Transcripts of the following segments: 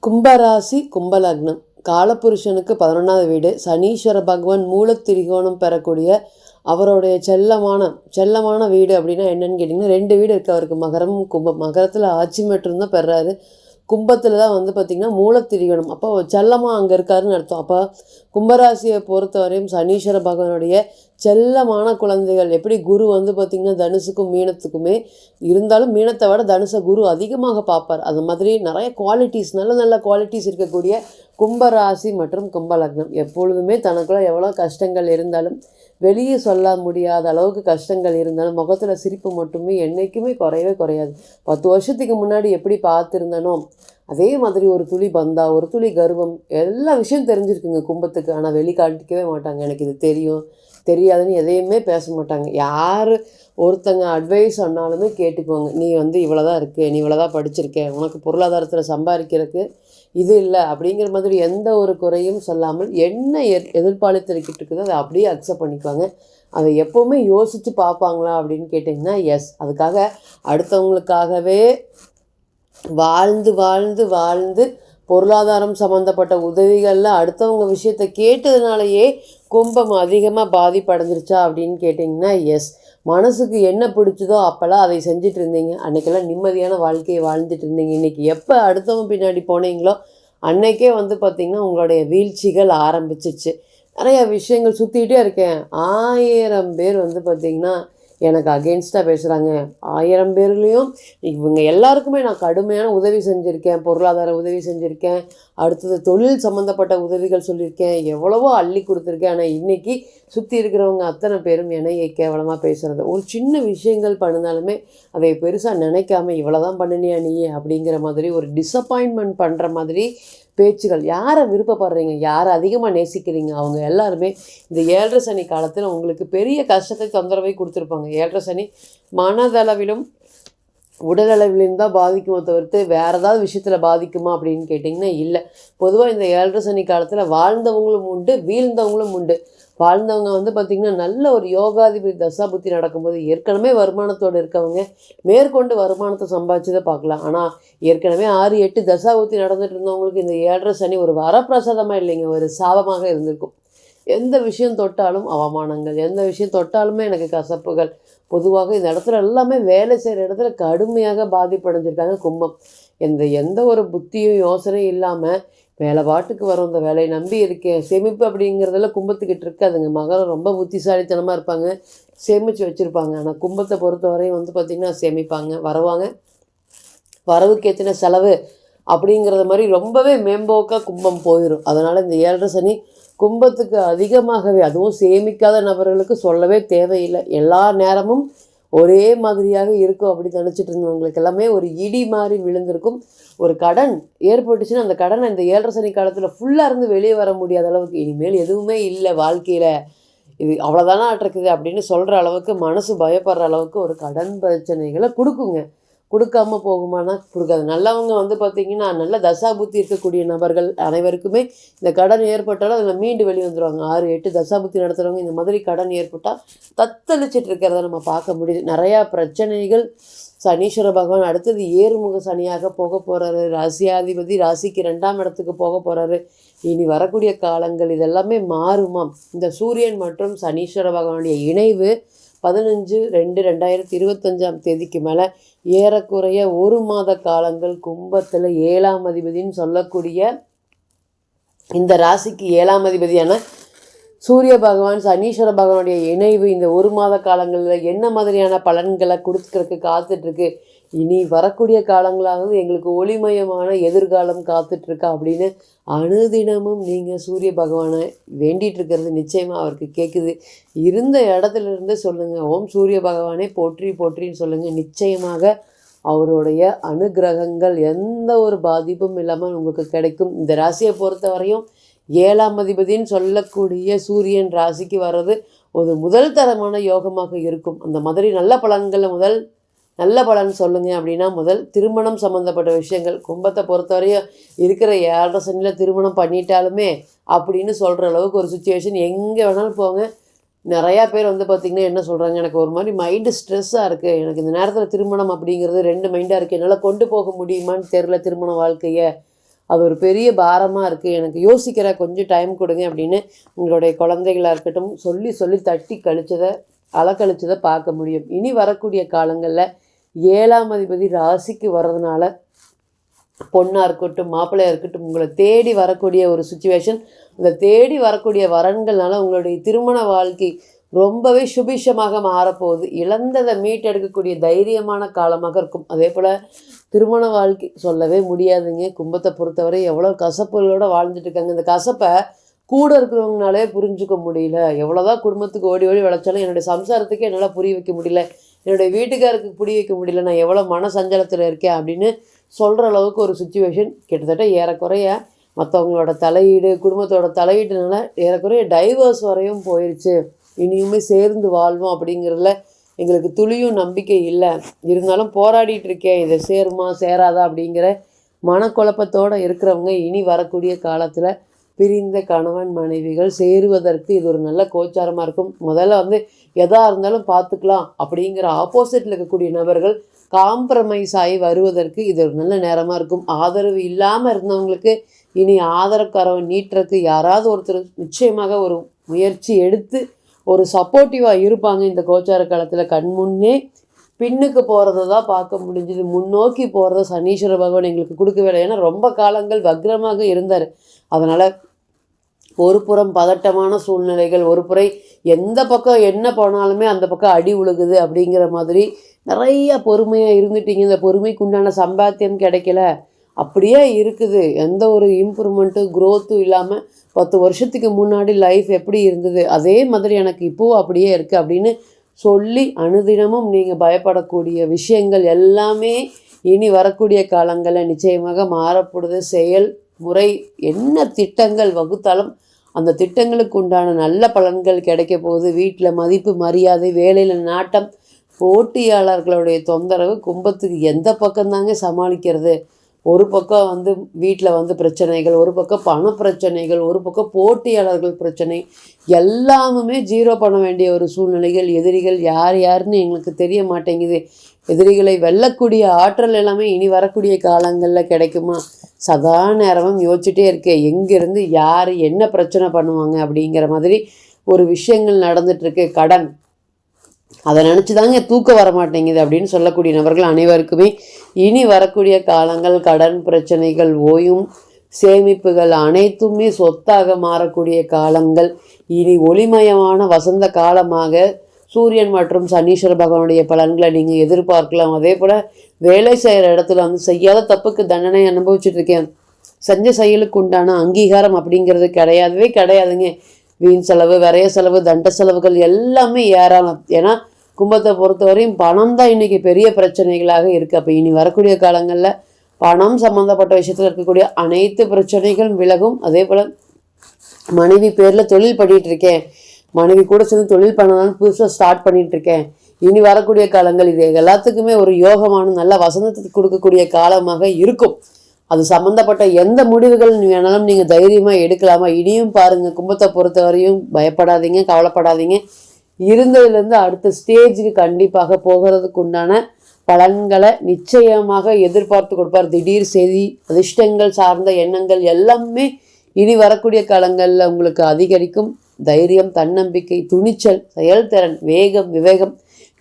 கும்பராசி கும்பலக்னம் காலபுருஷனுக்கு 11வது வீடு. சனீஸ்வர பகவான் மூலத்திரிகோணம் பெறக்கூடிய அவருடைய செல்லமான வீடு அப்படின்னா என்னன்னு கேட்டிங்கன்னா 2 வீடு இருக்குது அவருக்கு, மகரமும் கும்பம். மகரத்தில் ஆட்சி மற்றும் தான் பெறாரு, கும்பத்தில் தான் பார்த்திங்கன்னா மூலத்திரிகோணம். அப்போ செல்லமாக அங்கே இருக்காருன்னு அர்த்தம். அப்போ கும்பராசியை பொறுத்தவரையும் சனீஸ்வர பகவானுடைய செல்லமான குழந்தைகள். எப்படி குரு பார்த்திங்கன்னா தனுசுக்கும் மீனத்துக்குமே இருந்தாலும் மீனத்தை விட தனுசை குரு அதிகமாக பார்ப்பார். அது மாதிரி நிறைய குவாலிட்டிஸ், நல்ல குவாலிட்டிஸ் இருக்கக்கூடிய கும்பராசி மற்றும் கும்பலக்னம் எப்பொழுதுமே தனக்குள்ள எவ்வளோ கஷ்டங்கள் இருந்தாலும், வெளியே சொல்ல முடியாத அளவுக்கு கஷ்டங்கள் இருந்தாலும் முகத்தில் சிரிப்பு மட்டுமே என்றைக்குமே குறையவே குறையாது. 10 வருஷத்துக்கு முன்னாடி எப்படி பார்த்துருந்தனோ அதே மாதிரி ஒரு துளி பந்தா, ஒரு துளி கர்வம், எல்லா விஷயம் தெரிஞ்சிருக்குங்க கும்பத்துக்கு. ஆனால் வெளிக்காட்டிக்கவே மாட்டாங்க. எனக்கு இது தெரியும் தெரியாதுன்னு எதையுமே பேச மாட்டாங்க. யார் ஒருத்தங்க அட்வைஸ் சொன்னாலுமே கேட்டுக்குவாங்க. நீ இவ்வளோ தான் இருக்குது, நீ இவ்வளோ தான் படிச்சிருக்க, உனக்கு பொருளாதாரத்தில் சம்பாதிக்கிறதுக்கு இது இல்லை அப்படிங்கிற மாதிரி எந்த ஒரு குறையும் சொல்லாமல் என்ன எதிர்பார்த்துக்கிட்டு இருக்குதோ அதை அப்படியே அக்செப்ட் பண்ணிக்குவாங்க. அதை எப்போவுமே யோசித்து பார்ப்பாங்களா அப்படின்னு கேட்டிங்கன்னா எஸ். அதுக்காக அடுத்தவங்களுக்காகவே வாழ்ந்து பொருளாதாரம் சம்மந்தப்பட்ட உதவிகளில் அடுத்தவங்க விஷயத்தை கேட்டதுனாலேயே கும்பம் அதிகமாக பாதிப்படைஞ்சிருச்சா அப்படின்னு கேட்டிங்கன்னா எஸ். மனசுக்கு என்ன பிடிச்சதோ அப்போல்லாம் அதை செஞ்சுட்டு இருந்தீங்க, அன்றைக்கெல்லாம் நிம்மதியான வாழ்க்கையை வாழ்ந்துட்டு இருந்தீங்க. இன்றைக்கி எப்போ அடுத்தவங்க பின்னாடி போனீங்களோ அன்றைக்கே பார்த்திங்கன்னா உங்களுடைய வீழ்ச்சிகள் ஆரம்பிச்சிச்சு. நிறைய விஷயங்கள் சுற்றிக்கிட்டே இருக்கேன். 1000 பேர் பார்த்திங்கன்னா எனக்கு அகெயின்ஸ்டாக பேசுகிறாங்க. 1000 பேர்லேயும் இவங்க எல்லாருக்குமே நான் கடுமையான உதவி செஞ்சுருக்கேன், பொருளாதார உதவி செஞ்சுருக்கேன், அடுத்தது தொழில் சம்மந்தப்பட்ட உதவிகள் சொல்லியிருக்கேன், எவ்வளவோ அள்ளி கொடுத்துருக்கேன். ஆனால் இன்றைக்கி சுற்றி இருக்கிறவங்க அத்தனை பேரும் என்னையை கேவலமாக பேசுகிறது. ஒரு சின்ன விஷயங்கள் பண்ணினாலுமே அதை பெருசாக நினைக்காம இவ்வளோ தான் பண்ணினியா நீ அப்படிங்கிற மாதிரி ஒரு டிஸப்பாயின்மெண்ட் பண்ணுற மாதிரி பேச்சுகள். யாரை விருப்பப்படுறீங்க, யாரை அதிகமாக நேசிக்கிறீங்க, அவங்க எல்லாருமே இந்த 7.5 சனி காலத்தில் உங்களுக்கு பெரிய கஷ்டத்தை தொந்தரவை கொடுத்துருப்பாங்க. 7.5 சனி மனதளவிலும் உடலளவிலும் தான் பாதிக்குமோ தவிர்த்து வேறு ஏதாவது விஷயத்தில் பாதிக்குமா அப்படின்னு கேட்டிங்கன்னா இல்லை. பொதுவாக இந்த 7.5 சனி காலத்தில் வாழ்ந்தவங்களும் உண்டு, வீழ்ந்தவங்களும் உண்டு. வாழ்ந்தவங்க பார்த்திங்கன்னா நல்ல ஒரு யோகாதிபதி தசாபுத்தி நடக்கும்போது ஏற்கனவே வருமானத்தோடு இருக்கவங்க மேற்கொண்டு வருமானத்தை சம்பாதிச்சதை பார்க்கலாம். ஆனால் ஏற்கனவே 6-8 தசாபுத்தி நடந்துட்டு இருந்தவங்களுக்கு இந்த 7.5 சனி ஒரு வரப்பிரசாதமாக இல்லைங்க, ஒரு சாபமாக இருந்திருக்கும். எந்த விஷயம் தொட்டாலும் அவமானங்கள், எந்த விஷயம் தொட்டாலுமே எனக்கு கசப்புகள். பொதுவாக இந்த இடத்துல எல்லாமே வேலை செய்கிற இடத்துல கடுமையாக பாதிப்படைஞ்சிருக்காங்க கும்பம். எந்த ஒரு புத்தியும் யோசனையும் இல்லாமல் வேலை பாட்டுக்கு வரும், இந்த வேலையை நம்பி இருக்கேன். சேமிப்பு அப்படிங்கிறதெல்லாம் கும்பத்துக்கிட்ட இருக்காதுங்க. மகரம் ரொம்ப புத்திசாலித்தனமாக இருப்பாங்க, சேமித்து வச்சுருப்பாங்க. ஆனால் கும்பத்தை பொறுத்தவரையும் பார்த்திங்கன்னா சேமிப்பாங்க, வரவுக்கு ஏற்றின செலவு அப்படிங்கிறத மாதிரி ரொம்பவே மேம்போக்காக கும்பம் போயிடும். அதனால் இந்த 7.5 சனி கும்பத்துக்கு அதிகமாகவே, அதுவும் சேமிக்காத நபர்களுக்கு சொல்லவே தேவையில்லை. எல்லா நேரமும் ஒரே மாதிரியாக இருக்கும் அப்படி நினச்சிட்டு இருந்தவங்களுக்கு எல்லாமே ஒரு இடி மாதிரி விழுந்திருக்கும். ஒரு கடன் ஏற்பட்டுச்சுன்னா அந்த கடனை இந்த 7.5 சனி காலத்தில் ஃபுல்லாக இருந்து வெளியே வர முடியாத அளவுக்கு இனிமேல் எதுவுமே இல்லை வாழ்க்கையில், இது அவ்வளோதானா இருக்குது அப்படின்னு சொல்கிற அளவுக்கு மனசு பயப்படுற அளவுக்கு ஒரு கடன் பிரச்சனைகளை கொடுக்குங்க. கொடுக்காம போகுமானா கொடுக்காது. நல்லவங்க பார்த்திங்கன்னா நல்ல தசாபுத்தி இருக்கக்கூடிய நபர்கள் அனைவருக்குமே இந்த கடன் ஏற்பட்டாலும் அதில் மீண்டு வெளியே வந்துடுவாங்க. 6-8 தசாபுத்தி நடத்துகிறவங்க இந்த மாதிரி கடன் ஏற்பட்டால் தத்தளிச்சிட்டு இருக்கிறத நம்ம பார்க்க முடியுது. நிறையா பிரச்சனைகள். சனீஸ்வர பகவான் அடுத்தது ஏறுமுக சனியாக போக போகிறாரு. ராசியாதிபதி ராசிக்கு 2ஆம் இடத்துக்கு போக போகிறாரு. இனி வரக்கூடிய காலங்கள் இதெல்லாமே மாறுமாம். இந்த சூரியன் மற்றும் சனீஸ்வர பகவானுடைய இணைவு 15/2/2025 மேலே ஏறக்குறைய 1 மாத காலங்கள் கும்பத்தில் 7ஆம் அதிபதினு சொல்லக்கூடிய இந்த ராசிக்கு 7ஆம் அதிபதியான சூரிய பகவான் சனீஸ்வர பகவானுடைய இணைவு இந்த 1 மாத காலங்களில் என்ன மாதிரியான பலன்களை கொடுத்துக்கிறதுக்கு காத்துட்ருக்கு, இனி வரக்கூடிய காலங்களாவது எங்களுக்கு ஒளிமயமான எதிர்காலம் காத்துட்ருக்கா அப்படின்னு அனுதினமும் நீங்கள் சூரிய பகவானை வேண்டிகிட்டு இருக்கிறது நிச்சயமாக அவருக்கு கேட்குது. இருந்த இடத்துலேருந்து சொல்லுங்கள், ஓம் சூரிய பகவானே போற்றி போற்றின்னு சொல்லுங்கள். நிச்சயமாக அவருடைய அனுகிரகங்கள் எந்த ஒரு பாதிப்பும் இல்லாமல் உங்களுக்கு கிடைக்கும். இந்த ராசியை பொறுத்த வரையும் 7ஆம் அதிபதினு சொல்லக்கூடிய சூரியன் ராசிக்கு வர்றது ஒரு முதல் தரமான யோகமாக இருக்கும். அந்த மாதிரி நல்ல பலன்களில் நல்ல பலன் சொல்லுங்கள் அப்படின்னா முதல் திருமணம் சம்மந்தப்பட்ட விஷயங்கள். கும்பத்தை பொறுத்தவரையும் இருக்கிற 7.5 சனியில் திருமணம் பண்ணிட்டாலுமே அப்படின்னு சொல்கிற அளவுக்கு ஒரு சுச்சுவேஷன். எங்கே வேணாலும் போங்க, நிறையா பேர் பார்த்திங்கன்னா என்ன சொல்கிறாங்க, எனக்கு ஒரு மாதிரி மைண்டு ஸ்ட்ரெஸ்ஸாக இருக்குது, எனக்கு இந்த நேரத்தில் திருமணம் அப்படிங்கிறது 2 மைண்டாக இருக்குது, என்னால் கொண்டு போக முடியுமான்னு தெரில திருமண வாழ்க்கையை அது ஒரு பெரிய பாரமாக இருக்குது, எனக்கு யோசிக்கிற கொஞ்சம் டைம் கொடுங்க அப்படின்னு உங்களுடைய குழந்தைகளாக இருக்கட்டும் சொல்லி சொல்லி தட்டி அலக்கழிச்சதை பார்க்க முடியும். இனி வரக்கூடிய காலங்களில் 7ஆம் அதிபதி ராசிக்கு வர்றதுனால பொண்ணாக இருக்கட்டும் மாப்பிள்ளையாக இருக்கட்டும் உங்களை தேடி வரக்கூடிய ஒரு சுச்சுவேஷன், அந்த தேடி வரக்கூடிய வரன்கள்னால உங்களுடைய திருமண வாழ்க்கை ரொம்பவே சுபிஷமாக மாறப்போகுது. இழந்ததை மீட்டெடுக்கக்கூடிய தைரியமான காலமாக இருக்கும். அதே போல் திருமண வாழ்க்கை சொல்லவே முடியாதுங்க. கும்பத்தை பொறுத்தவரை எவ்வளோ கசப்புகளோடு வாழ்ந்துட்டு இருக்காங்க. இந்த கசப்பை கூட இருக்கிறவங்கனாலே புரிஞ்சுக்க முடியல. எவ்வளோதான் குடும்பத்துக்கு ஓடி ஓடி விளைச்சாலும் என்னுடைய சம்சாரத்துக்கு என்னால் புரிய வைக்க முடியல, என்னுடைய வீட்டுக்காருக்கு புரிய வைக்க முடியல, நான் எவ்வளோ மன சஞ்சலத்தில் இருக்கேன் அப்படின்னு சொல்கிற அளவுக்கு ஒரு சுச்சுவேஷன் கிட்டத்தட்ட ஏறக்குறைய மற்றவங்களோட தலையீடு குடும்பத்தோட தலையீடுனால ஏறக்குறைய டைவர்ஸ் வரையும் போயிடுச்சு. இனியுமே சேர்ந்து வாழ்வோம் அப்படிங்கிறதுல எங்களுக்கு துளியும் நம்பிக்கை இல்லை. இருந்தாலும் போராடிட்டு இருக்கேன், இதை சேருமா சேராதா அப்படிங்கிற மனக்குழப்பத்தோடு இருக்கிறவங்க இனி வரக்கூடிய காலத்தில் பிரிந்த கணவன் மனைவிகள் சேருவதற்கு இது ஒரு நல்ல கோச்சாரமாக இருக்கும். முதல்ல எதாக இருந்தாலும் பார்த்துக்கலாம் அப்படிங்கிற ஆப்போசிட்டில் இருக்கக்கூடிய நபர்கள் காம்ப்ரமைஸ் ஆகி வருவதற்கு இது ஒரு நல்ல நேரமாக இருக்கும். ஆதரவு இல்லாமல் இருந்தவங்களுக்கு இனி ஆதரவுக்காரவை நீட்டுறதுக்கு யாராவது ஒருத்தர் நிச்சயமாக ஒரு முயற்சி எடுத்து ஒரு சப்போர்ட்டிவாக இருப்பாங்க. இந்த கோச்சார காலத்தில் கண்முன்னே பின்னுக்கு போகிறத தான் பார்க்க முடிஞ்சுது. முன்னோக்கி போகிறத சனீஸ்வர பகவான் எங்களுக்கு கொடுக்கவில்லை. ஏன்னா ரொம்ப காலங்கள் வக்ரமாக இருந்தார். அதனால் ஒரு புறம் பதட்டமான சூழ்நிலைகள், ஒரு புறை எந்த பக்கம் என்ன போனாலுமே அந்த பக்கம் அடி உழுகுது அப்படிங்கிற மாதிரி நிறைய பொறுமையாக இருந்துட்டீங்க. இந்த பொறுமைக்கு உண்டான சம்பாத்தியம் கிடைக்கல, அப்படியே இருக்குது. எந்த ஒரு இம்ப்ரூவ்மெண்ட்டும் க்ரோத்தும் இல்லாமல் 10 வருஷத்துக்கு முன்னாடி லைஃப் எப்படி இருந்தது அதே மாதிரி எனக்கு இப்போவும் அப்படியே இருக்குது அப்படின்னு சொல்லி அனுதினமும் நீங்கள் பயப்படக்கூடிய விஷயங்கள் எல்லாமே இனி வரக்கூடிய காலங்களில் நிச்சயமாக மாறப்படுது. செயல் முறை என்ன திட்டங்கள் வகுத்தாலும் அந்த திட்டங்களுக்கு உண்டான நல்ல பலன்கள் கிடைக்க போகுது. வீட்டில் மதிப்பு மரியாதை, வேலையில் நாட்டம், போட்டியாளர்களுடைய தொந்தரவு. கும்பத்துக்கு எந்த பக்கம்தாங்க சமாளிக்கிறது? ஒரு பக்கம் வீட்டில் பிரச்சனைகள், ஒரு பக்கம் பண பிரச்சனைகள், ஒரு பக்கம் போட்டியாளர்கள் பிரச்சனை, எல்லாமுமே ஜீரோ பண்ண வேண்டிய ஒரு சூழ்நிலைகள். எதிரிகள் யாருன்னு எங்களுக்கு தெரிய மாட்டேங்குது. எதிரிகளை வெல்லக்கூடிய ஆற்றல் எல்லாமே இனி வரக்கூடிய காலங்களில் கிடைக்குமா? சதா நேரமும் யோசிச்சுட்டே இருக்கேன், எங்கேருந்து யார் என்ன பிரச்சனை பண்ணுவாங்க அப்படிங்கிற மாதிரி ஒரு விஷயங்கள் நடந்துகிட்ருக்கு. கடன், அதை நினச்சி தாங்க தூக்கம் வர மாட்டேங்குது அப்படின்னு சொல்லக்கூடிய நபர்கள் அனைவருக்குமே இனி வரக்கூடிய காலங்கள் கடன் பிரச்சனைகள் ஓயும், சேமிப்புகள் அனைத்துமே சொத்தாக மாறக்கூடிய காலங்கள். இனி ஒளிமயமான வசந்த காலமாக சூரியன் மற்றும் சனீஸ்வர பகவானுடைய பலன்களை நீங்கள் எதிர்பார்க்கலாம். அதே போல் வேலை செய்கிற இடத்துல செய்யாத தப்புக்கு தண்டனை அனுபவிச்சுட்டு இருக்கேன், செஞ்ச செயலுக்கு உண்டான அங்கீகாரம் அப்படிங்கிறது கிடையாதுங்க. வீண் செலவு, விரைய செலவு, தண்ட செலவுகள் எல்லாமே ஏறலாம். ஏன்னா கும்பத்தை பொறுத்தவரையும் பணம் தான் இன்றைக்கி பெரிய பிரச்சனைகளாக இருக்குது. அப்போ இனி வரக்கூடிய காலங்களில் பணம் சம்மந்தப்பட்ட விஷயத்தில் இருக்கக்கூடிய அனைத்து பிரச்சனைகளும் விலகும். அதே போல் மனைவி பேரில் தொழில் பண்ணிகிட்டு இருக்கேன், மனைவி கூட சேர்ந்து தொழில் பண்ணலான்னு புதுசாக ஸ்டார்ட் பண்ணிகிட்ருக்கேன், இனி வரக்கூடிய காலங்கள் இது எல்லாத்துக்குமே ஒரு யோகமான நல்ல வசந்தத்துக்கு கொடுக்கக்கூடிய காலமாக இருக்கும். அது சம்மந்தப்பட்ட எந்த முடிவுகள் வேணாலும் நீங்கள் தைரியமாக எடுக்கலாமா? இனியும் பாருங்கள், கும்பத்தை பொறுத்தவரையும் பயப்படாதீங்க, கவலைப்படாதீங்க. இருந்ததுலேருந்து அடுத்த ஸ்டேஜுக்கு கண்டிப்பாக போகிறதுக்கு உண்டான பலன்களை நிச்சயமாக எதிர்பார்த்து கொடுப்பார். திடீர் செய்தி, அதிர்ஷ்டங்கள் சார்ந்த எண்ணங்கள் எல்லாமே இனி வரக்கூடிய காலங்களில் உங்களுக்கு அதிகரிக்கும். தைரியம், தன்னம்பிக்கை, துணிச்சல், செயல்திறன், வேகம், விவேகம்,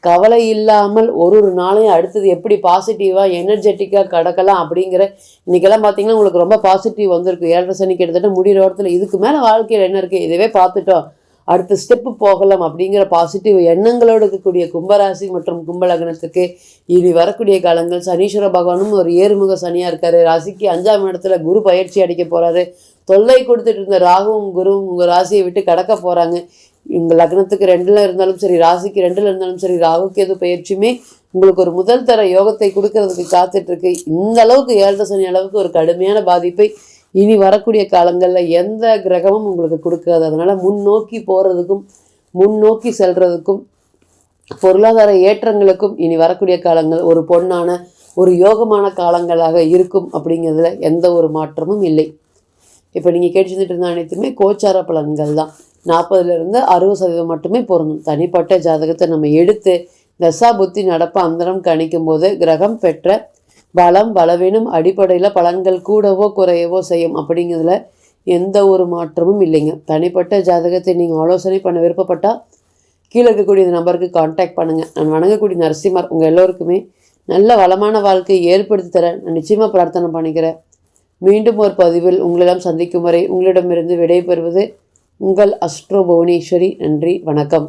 கவலை இல்லாமல் ஒரு நாளையும் அடுத்தது எப்படி பாசிட்டிவாக எனர்ஜெட்டிக்காக கடக்கலாம் அப்படிங்கிற இன்றைக்கெல்லாம் பார்த்தீங்கன்னா உங்களுக்கு ரொம்ப பாசிட்டிவ் வந்திருக்கு. 7.5 சனி கிட்டத்தட்ட முடிகிற இடத்துல இதுக்கு மேலே வாழ்க்கையில் என்ன இருக்குது, இதுவே பார்த்துட்டோம், அடுத்த ஸ்டெப்பு போகலாம் அப்படிங்கிற பாசிட்டிவ் எண்ணங்களோடு இருக்கக்கூடிய கும்பராசி மற்றும் கும்பலக்னத்துக்கு இனி வரக்கூடிய காலங்கள் சனீஸ்வர பகவானும் ஒரு ஏறுமுக சனியாக இருக்கார். ராசிக்கு 5ஆம் இடத்துல குரு பயிற்சி அடிக்க போகிறாரு. தொல்லை கொடுத்துட்டு இருந்த ராகுவும் குருவும் உங்கள் ராசியை விட்டு கடக்க போகிறாங்க. உங்கள் லக்னத்துக்கு 2ல் இருந்தாலும் சரி, ராசிக்கு 2ல் இருந்தாலும் சரி, ராகுக்கு எது பயிற்சியுமே உங்களுக்கு ஒரு முதல் தர யோகத்தை கொடுக்கறதுக்கு காத்துட்ருக்கு. இந்த அளவுக்கு 7.5 சனி அளவுக்கு ஒரு கடுமையான பாதிப்பை இனி வரக்கூடிய காலங்களில் எந்த கிரகமும் உங்களுக்கு கொடுக்காது. அதனால் முன்னோக்கி போகிறதுக்கும் முன்னோக்கி செல்றதுக்கும் பொருளாதார ஏற்றங்களுக்கும் இனி வரக்கூடிய காலங்கள் ஒரு பொன்னான ஒரு யோகமான காலங்களாக இருக்கும் அப்படிங்கிறதுல எந்த ஒரு மாற்றமும் இல்லை. இப்போ நீங்கள் கேட்டுட்டு இருந்த அனைத்துமே கோச்சார பலன்கள் தான். 40லேருந்து 60% மட்டுமே பொருந்தும். தனிப்பட்ட ஜாதகத்தை நம்ம எடுத்து தசா புத்தி நடப்ப அந்தரம் கணிக்கும் போது கிரகம் பெற்ற பலம் பலவீனம் அடிப்படையில் பலன்கள் கூடவோ குறையவோ செய்யும் அப்படிங்கிறதுல எந்த ஒரு மாற்றமும் இல்லைங்க. தனிப்பட்ட ஜாதகத்தை நீங்கள் ஆலோசனை பண்ண விருப்பப்பட்டால் கீழே இருக்கக்கூடிய இந்த நம்பருக்கு கான்டாக்ட் பண்ணுங்கள். நான் வணங்கக்கூடிய நரசிம்மர் உங்கள் எல்லோருக்குமே நல்ல வளமான வாழ்க்கையை ஏற்படுத்தி தர நான் நிச்சயமாக பிரார்த்தனை பண்ணிக்கிறேன். மீண்டும் ஒரு பதிவில் உங்களிடம் சந்திக்கும் வரை உங்களிடமிருந்து விடைபெறுவது உங்கள் அஸ்ட்ரோ புவனேஸ்வரி. நன்றி, வணக்கம்.